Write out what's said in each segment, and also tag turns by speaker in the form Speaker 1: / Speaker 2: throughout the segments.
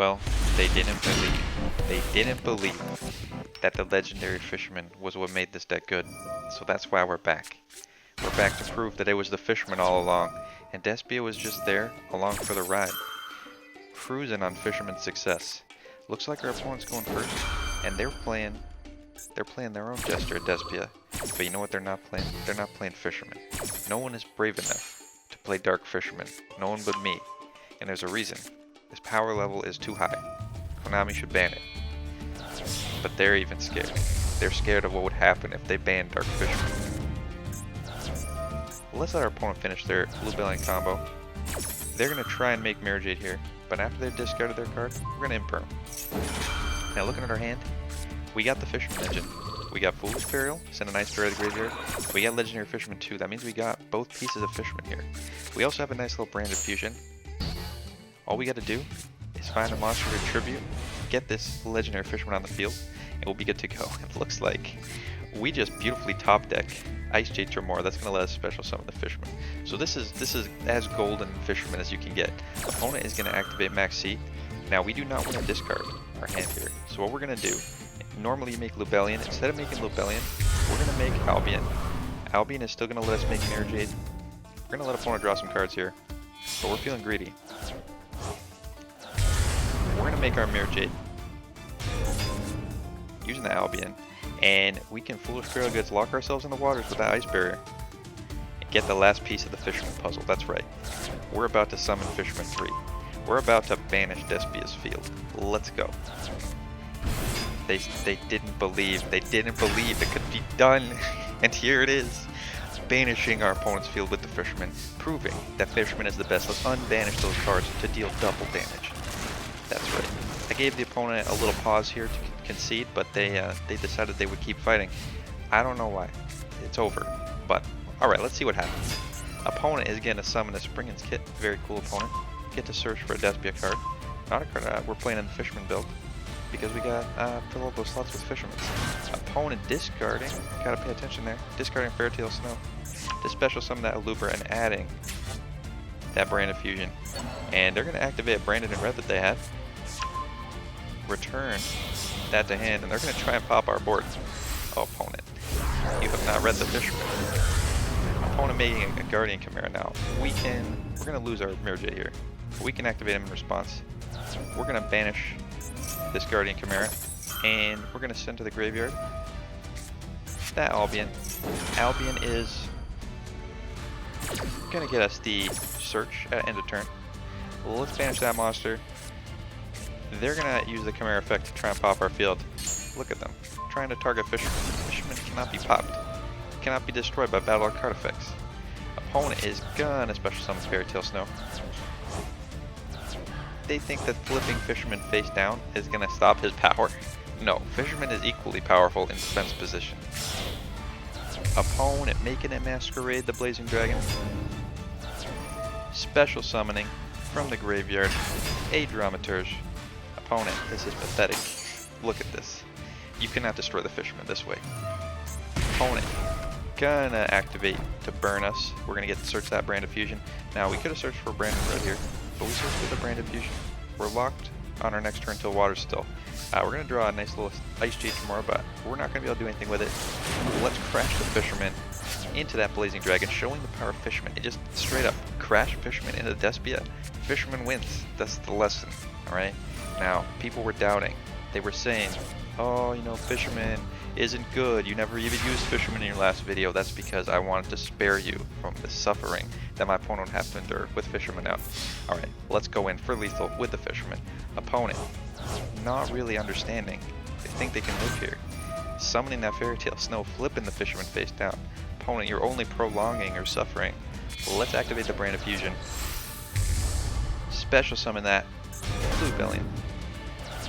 Speaker 1: Well, they didn't believe. They didn't believe that the legendary fisherman was what made this deck good. So that's why we're back. We're back to prove that it was the fisherman all along, and Despia was just there along for the ride, cruising on fisherman's success. Looks like our opponent's going first, and they're playing their own jester at Despia. But you know what they're not playing? They're not playing fisherman. No one is brave enough to play dark fisherman. No one but me. And there's a reason. This power level is too high. Konami should ban it. But they're even scared. They're scared of what would happen if they banned dark fisherman. Let's let our opponent finish their lubellion combo. They're going to try and make Mirror Jade here, but after they've discarded their card, we're going to imperm. Now looking at our hand, we got the Fisherman engine. We got Foolish Burial, send a nice Burial to the graveyard. We got Legendary Fisherman 2, that means we got both pieces of Fisherman here. We also have a nice little branded fusion. All we got to do is find a monster to tribute, get this Legendary Fisherman on the field, and we'll be good to go. It looks like we just beautifully top deck Ice Jade Tremor. That's going to let us special summon the Fisherman. So this is as golden Fisherman as you can get. Opponent is going to activate Max C. Now we do not want to discard our hand here. So what we're going to do, normally you make Lubellion. Instead of making Lubellion, we're going to make Albion. Albion is still going to let us make Mirror Jade. We're going to let opponent draw some cards here, but we're feeling greedy. We're going to make our Mirror Jade using the Albion, and we can Foolish Burial Goods, lock ourselves in the waters with that Ice Barrier, and get the last piece of the Fisherman puzzle. That's right. We're about to summon Fisherman 3. We're about to banish Despia's field. Let's go. They didn't believe. They didn't believe it could be done. And here it is. Banishing our opponent's field with the Fisherman. Proving that Fisherman is the best. Let's unbanish those cards to deal double damage. That's right. I gave the opponent a little pause here to concede, but they decided they would keep fighting. I don't know why. It's over. But, alright, let's see what happens. Opponent is going to summon a Springen's Kit. Very cool opponent. Get to search for a Despia card. Not a card we're playing in the Fisherman build, because we got fill all those slots with Fishermen. Opponent discarding, gotta pay attention there, discarding Fairytale Snow to special summon that Aluber and adding that Branded Fusion. And they're gonna activate Branded in red that they had, return that to hand, and they're gonna try and pop our board. Oh, opponent, you have not read the Fisherman. Opponent making a Guardian Chimera now. We're gonna lose our Mirror Jade here, but we can activate him in response. We're gonna banish this Guardian Chimera, and we're going to send to the graveyard that Albion. Albion is going to get us the search at end of turn. Let's banish that monster. They're going to use the Chimera effect to try and pop our field. Look at them, trying to target Fisherman. Fisherman cannot be popped. Cannot be destroyed by battle or card effects. Opponent is going to special summon Fairytale Snow. They think that flipping Fisherman face down is going to stop his power. No, Fisherman is equally powerful in defense position. Opponent making it Masquerade the Blazing Dragon. Special summoning from the graveyard a Dramaturge. Opponent, this is pathetic. Look at this. You cannot destroy the Fisherman this way. Opponent gonna activate to burn us. We're gonna get to search that Branded Fusion. Now we could have searched for Branded Red here, but we searched for the Branded Fusion. We're locked on our next turn till water's still. We're going to draw a nice little Ice Jade tomorrow, but we're not going to be able to do anything with it. Let's crash the Fisherman into that Blazing Dragon, showing the power of Fisherman. It just straight up crash Fisherman into Despia. Fisherman wins. That's the lesson, alright? Now, people were doubting. They were saying, oh, you know, Fisherman isn't good. You never even used Fisherman in your last video. That's because I wanted to spare you from the suffering that my opponent would have to endure with Fisherman out. Alright, let's go in for lethal with the Fisherman. Opponent, not really understanding. They think they can live here. Summoning that Fairytale Snow, flipping the Fisherman face down. Opponent, you're only prolonging your suffering. Let's activate the Branded Fusion. Special summon that Lubellion.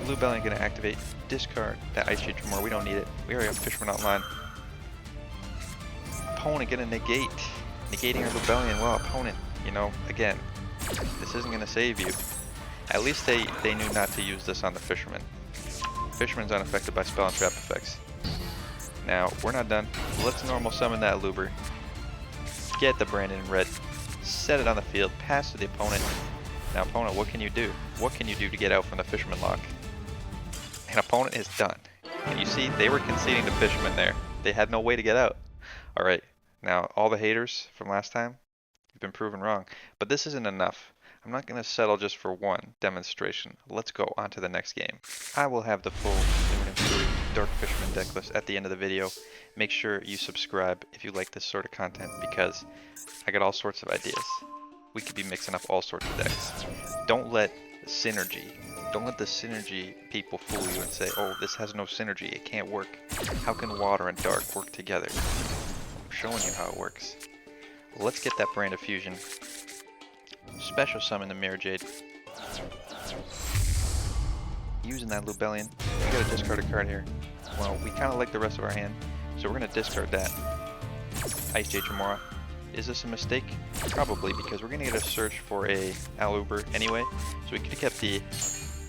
Speaker 1: Lubellion gonna activate, discard that Ice Jade Tremor. We don't need it. We already have Fisherman online. Opponent gonna negate. Negating our Lubellion. Well, opponent, you know, again, this isn't gonna save you. At least they knew not to use this on the Fisherman. Fisherman's unaffected by spell and trap effects. Now, we're not done. Let's normal summon that Luber. Get the Branded in red. Set it on the field. Pass to the opponent. Now opponent, what can you do? What can you do to get out from the Fisherman lock? And opponent is done. And you see, they were conceding to Fisherman there. They had no way to get out. Alright, now all the haters from last time, you've been proven wrong. But this isn't enough. I'm not going to settle just for one demonstration. Let's go on to the next game. I will have the full new and improved Dark Fisherman deck list at the end of the video. Make sure you subscribe if you like this sort of content, because I got all sorts of ideas. We could be mixing up all sorts of decks. Don't let the synergy people fool you and say, oh, this has no synergy, it can't work. How can water and dark work together? I'm showing you how it works. Let's get that Brand of Fusion. Special summon the Mirror Jade. Using that Lubellion. We gotta discard a card here. Well, we kinda like the rest of our hand, so we're gonna discard that. Ice Jade Tremora. Is this a mistake? Probably, because we're gonna get a search for a Aluber anyway, so we could have kept the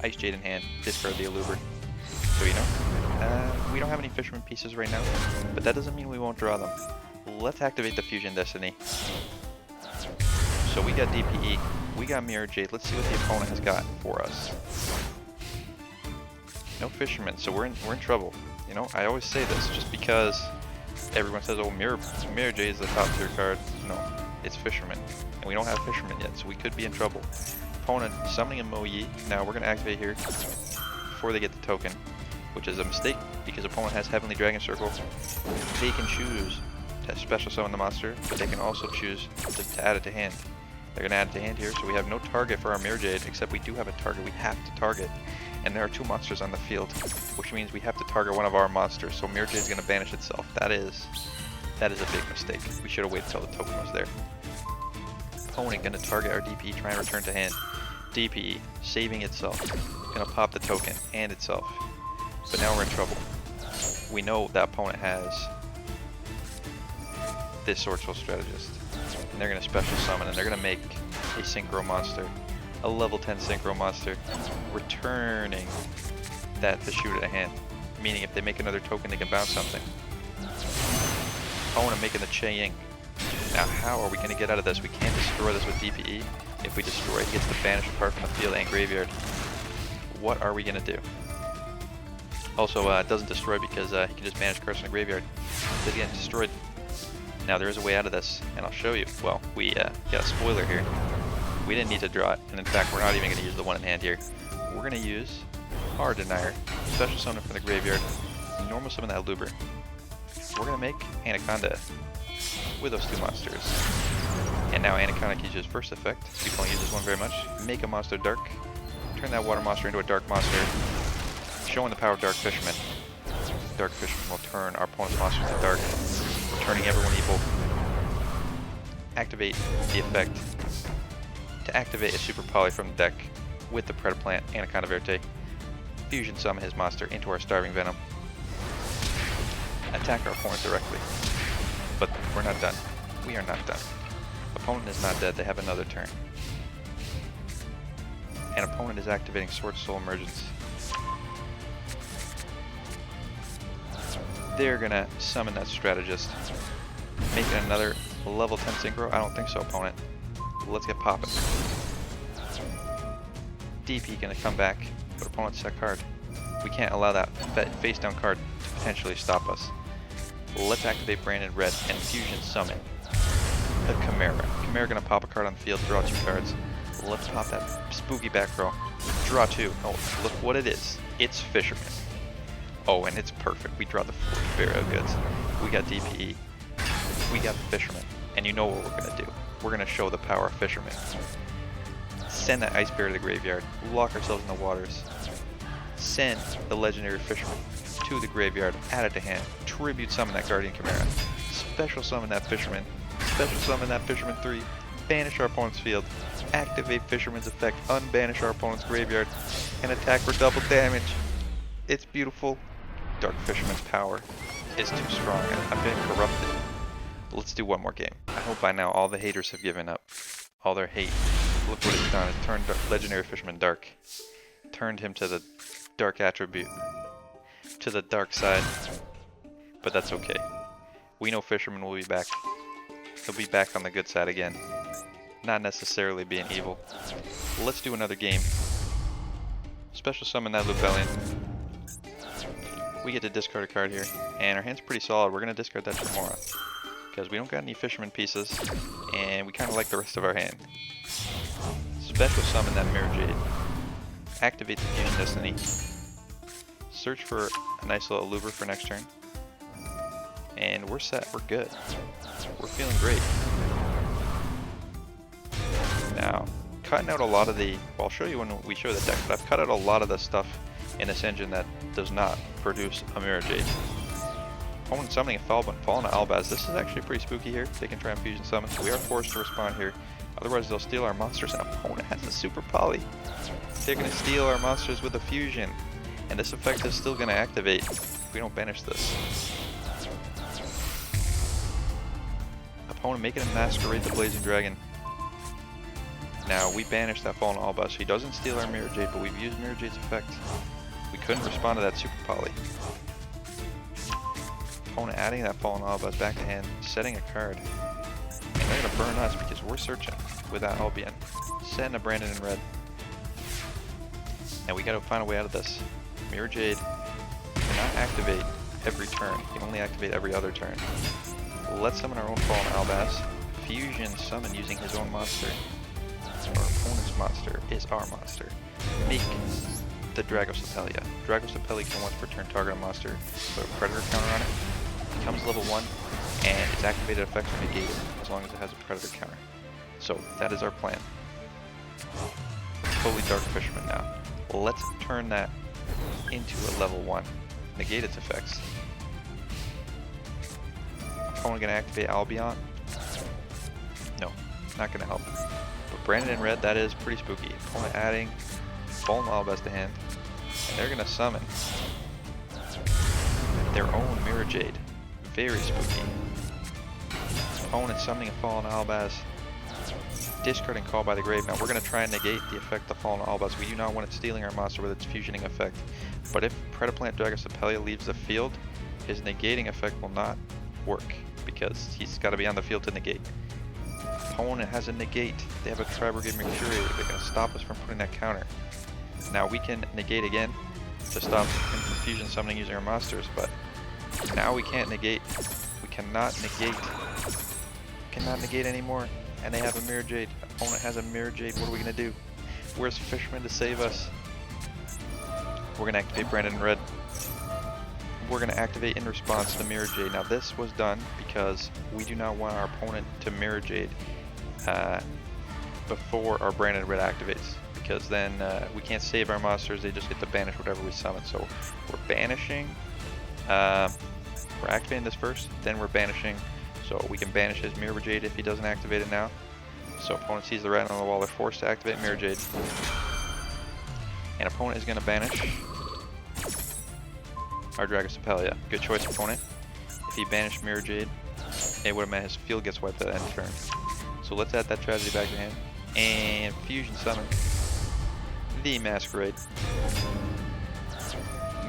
Speaker 1: Ice Jade in hand, discard the Aluber. So you know, we don't have any Fisherman pieces right now, but that doesn't mean we won't draw them. Let's activate the Fusion Destiny. So we got DPE, we got Mirror Jade. Let's see what the opponent has got for us. No Fisherman, so we're in trouble. You know, I always say this just because everyone says, oh, Mirror Jade is the top tier card. No, it's Fisherman. And we don't have Fisherman yet, so we could be in trouble. Opponent summoning a Moyi. Now we're going to activate here before they get the token, which is a mistake because opponent has Heavenly Dragon Circle. They can choose to special summon the monster, but they can also choose to add it to hand. They're going to add it to hand here, so we have no target for our Mirror Jade, except we do have a target we have to target. And there are two monsters on the field, which means we have to target one of our monsters, so Mirror Jade is going to banish itself. That is a big mistake. We should have waited until the token was there. Opponent going to target our DPE, try and return to hand. DPE, saving itself, going to pop the token and itself. But now we're in trouble. We know that opponent has this Sorcerer Strategist. And they're going to special summon, and they're going to make a Synchro monster. A level 10 Synchro monster, returning that to shoot at a hand. Meaning if they make another token, they can bounce something. Opponent making the Che-Ying. Now how are we going to get out of this? We can't destroy this with DPE. If we destroy it, he gets to banish a card from the field and graveyard. What are we going to do? Also, it doesn't destroy because he can just banish cards from the graveyard. They get destroyed. Now there is a way out of this, and I'll show you. Well, we got a spoiler here. We didn't need to draw it, and in fact we're not even going to use the one in hand here. We're going to use Power Denier, special summon from the graveyard, normal summon that Luber. We're going to make Anaconda with those two monsters. And now Anaconda can use his first effect. People don't use this one very much. Make a monster dark. Turn that water monster into a dark monster. Showing the power of Dark Fisherman. Dark Fisherman will turn our opponent's monsters to dark, turning everyone evil. Activate the effect. To activate a Super Poly from the deck with the Predaplant Anaconda Verte, fusion summon his monster into our Starving Venom. Attack our opponent directly. But we're not done. We are not done. Opponent is not dead, they have another turn. And opponent is activating Sword Soul Emergence. They're gonna summon that Strategist. Making another level 10 Synchro? I don't think so, opponent. Let's get popping. DP gonna come back, but opponent's set card. We can't allow that face down card to potentially stop us. Let's activate Branded Red and fusion summon the Chimera. Chimera gonna pop a card on the field, draw two cards. Let's pop that spooky back row. Draw two. Oh, look what it is. It's Fisherman. Oh, and it's perfect. We draw the full burial goods. We got DPE. We got the Fisherman. And you know what we're gonna do. We're gonna show the power of Fisherman. Send that Ice Bear to the graveyard. Lock ourselves in the waters. Send the legendary Fisherman to the graveyard. Add it to hand. Tribute summon that Guardian Chimera. Special summon that Fisherman. Special summon that Fisherman 3. Banish our opponent's field. Activate Fisherman's effect. Unbanish our opponent's graveyard. And attack for double damage. It's beautiful. Dark Fisherman's power is too strong. I've been corrupted. Let's do one more game. I hope by now all the haters have given up. All their hate. Look what it's done. It turned Legendary Fisherman dark. Turned him to the dark attribute. To the dark side. But that's okay. We know Fisherman will be back. He'll be back on the good side again. Not necessarily being evil. Let's do another game. Special summon that lubellion. We get to discard a card here, and our hand's pretty solid. We're gonna discard that Tremora because we don't got any fisherman pieces, and we kind of like the rest of our hand. Special summon that Mirror Jade. Activate the Fusion Destiny. Search for a nice little Luber for next turn. And we're set, we're good. We're feeling great. Now, cutting out a lot of the, well, I'll show you when we show the deck, but I've cut out a lot of the stuff in this engine that does not produce a Mirror Jade. Opponent summoning a Fallen Albaz. This is actually pretty spooky here. They can try and fusion summon, so we are forced to respond here. Otherwise they'll steal our monsters, and opponent has a super poly. They're going to steal our monsters with a fusion. And this effect is still going to activate if we don't banish this. Opponent making a Masquerade the Blazing Dragon. Now we banish that Fallen Albaz, so he doesn't steal our Mirror Jade, but we've used Mirror Jade's effect. We couldn't respond to that super poly. Opponent adding that Fallen Albaz back to hand, setting a card. And they're going to burn us because we're searching with that Albion. Setting a Brandon in red. Now we got to find a way out of this. Mirror Jade cannot activate every turn. He can only activate every other turn. Let's summon our own Fallen Albaz. Fusion summon using his own monster. Our opponent's monster is our monster. Make the Dragostapelia. Dragostapelia can once per turn target a monster, put a Predator counter on it. Becomes level 1, and its activated effects are negated as long as it has a Predator counter. So that is our plan. Totally Dark Fisherman now. Let's turn that into a level 1. Negate its effects. Opponent gonna activate Albion? No, not gonna help. But Brandon in red, that is pretty spooky. Opponent adding Fallen Albaz to hand. And they're gonna summon their own Mirror Jade. Very spooky. Opponent summoning a Fallen Albaz. Discarding Call by the Grave. Now we're going to try and negate the effect of Fallen Albaz. We do not want it stealing our monster with its fusioning effect. But if Predaplant Dragostapelia leaves the field, his negating effect will not work because he's got to be on the field to negate. Opponent has a negate. They have a Tri-Brigade Mercuriator. They're going to stop us from putting that counter. Now we can negate again to stop him from fusion summoning using our monsters, but now we can't negate. We cannot negate. Cannot negate anymore. And they have a Mirror Jade. Opponent has a Mirror Jade. What are we going to do? Where's Fisherman to save us? We're going to activate Brandon in red. We're going to activate in response to Mirror Jade. Now this was done because we do not want our opponent to Mirror Jade before our Brandon in red activates. Because then we can't save our monsters. They just get to banish whatever we summon. So we're banishing. We're activating this first. Then we're banishing. So we can banish his Mirror Jade if he doesn't activate it now. So opponent sees the red on the wall, they're forced to activate Mirror Jade. And opponent is going to banish our Dragostapelia. Good choice, opponent. If he banished Mirror Jade, it would have meant his field gets wiped at the end of turn. So let's add that tragedy back to him. And fusion summon the Masquerade.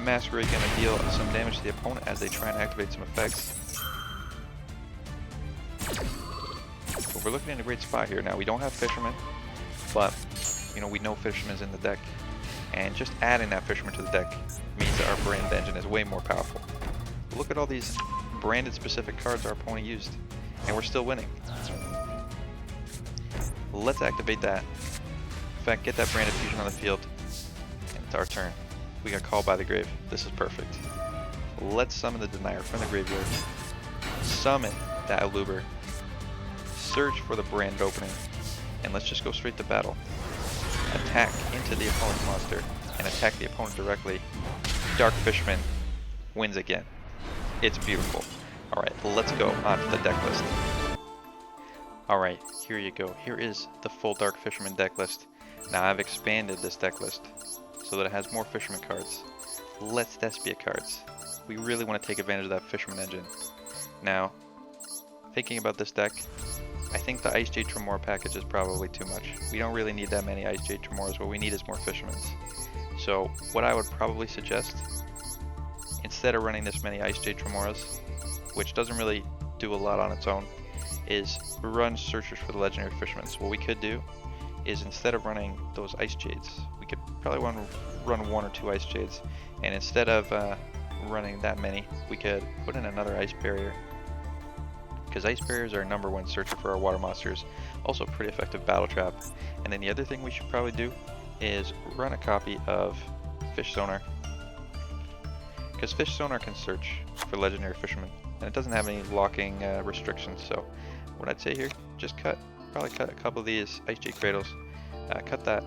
Speaker 1: Masquerade going to deal some damage to the opponent as they try and activate some effects. But we're looking in a great spot here. Now we don't have Fisherman, but we know Fisherman's in the deck, and just adding that Fisherman to the deck means that our brand engine is way more powerful. But look at all these branded specific cards our opponent used, and we're still winning. Let's activate that. In fact, get that branded fusion on the field, and it's our turn. We got Called by the Grave. This is perfect. Let's summon the Denier from the graveyard. Summon that Aluber. Search for the brand opening, and let's just go straight to battle. Attack into the opponent's monster, and attack the opponent directly. Dark Fisherman wins again. It's beautiful. Alright, let's go on to the deck list. Alright, here you go. Here is the full Dark Fisherman deck list. Now I've expanded this deck list so that it has more Fisherman cards. Less Despia cards. We really want to take advantage of that Fisherman engine. Now, thinking about this deck, I think the Ice Jade Tremor package is probably too much. We don't really need that many Ice Jade Tremors. What we need is more Fishermans. So what I would probably suggest, instead of running this many Ice Jade Tremoras, which doesn't really do a lot on its own, is run Searchers for the Legendary Fisherman. So what we could do is instead of running those ice jades, we could probably run 1 or 2 ice jades, and instead of running that many, we could put in another ice barrier, because ice barriers are #1 searcher for our water monsters, also a pretty effective battle trap. And then the other thing we should probably do is run a copy of Fish Sonar, because Fish Sonar can search for legendary fishermen, and it doesn't have any locking restrictions. So what I'd say here, just probably cut a couple of these ice jade cradles, cut that,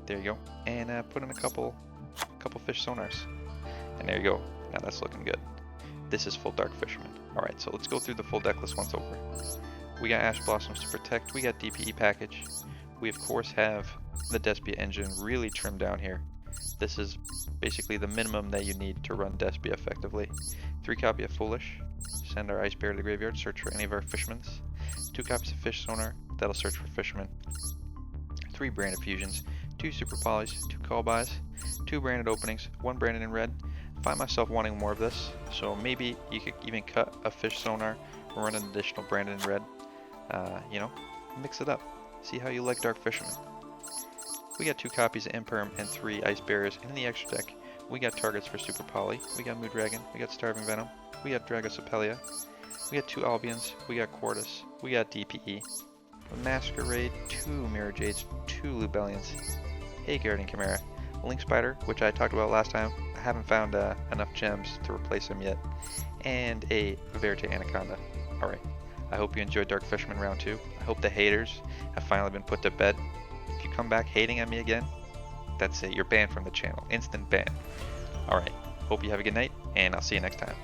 Speaker 1: there you go, and put in a couple Fish Sonars, and there you go. Now that's looking good. This is full Dark Fisherman. Alright, so let's go through the full deck list once over. We got Ash Blossoms to protect, we got DPE package, we of course have the Despia engine really trimmed down here. This is basically the minimum that you need to run Despia effectively. 3 copy of Foolish, send our Ice Bear to the graveyard, search for any of our fishermen. 2 copies of Fish Sonar, that'll search for fishermen. 3 branded fusions, 2 super polys, 2 call buys, 2 branded openings, 1 branded in red. I find myself wanting more of this, so maybe you could even cut a Fish Sonar or run an additional branded in red. You know, mix it up. See how you like Dark Fisherman. We got 2 copies of Imperm and 3 Ice Barriers. In the extra deck, we got targets for Super Poly, we got Mood Dragon, we got Starving Venom, we got Dragosopelia, we got 2 Albions, we got Quartus, we got DPE, a Masquerade, 2 Mirror Jades, 2 Lubellions, a Guardian Chimera, a Link Spider, which I talked about last time. I haven't found enough gems to replace him yet, and a Verte Anaconda. Alright, I hope you enjoyed Dark Fisherman round 2. I hope the haters have finally been put to bed. If you come back hating at me again, that's it, you're banned from the channel. Instant ban. Alright, hope you have a good night, and I'll see you next time.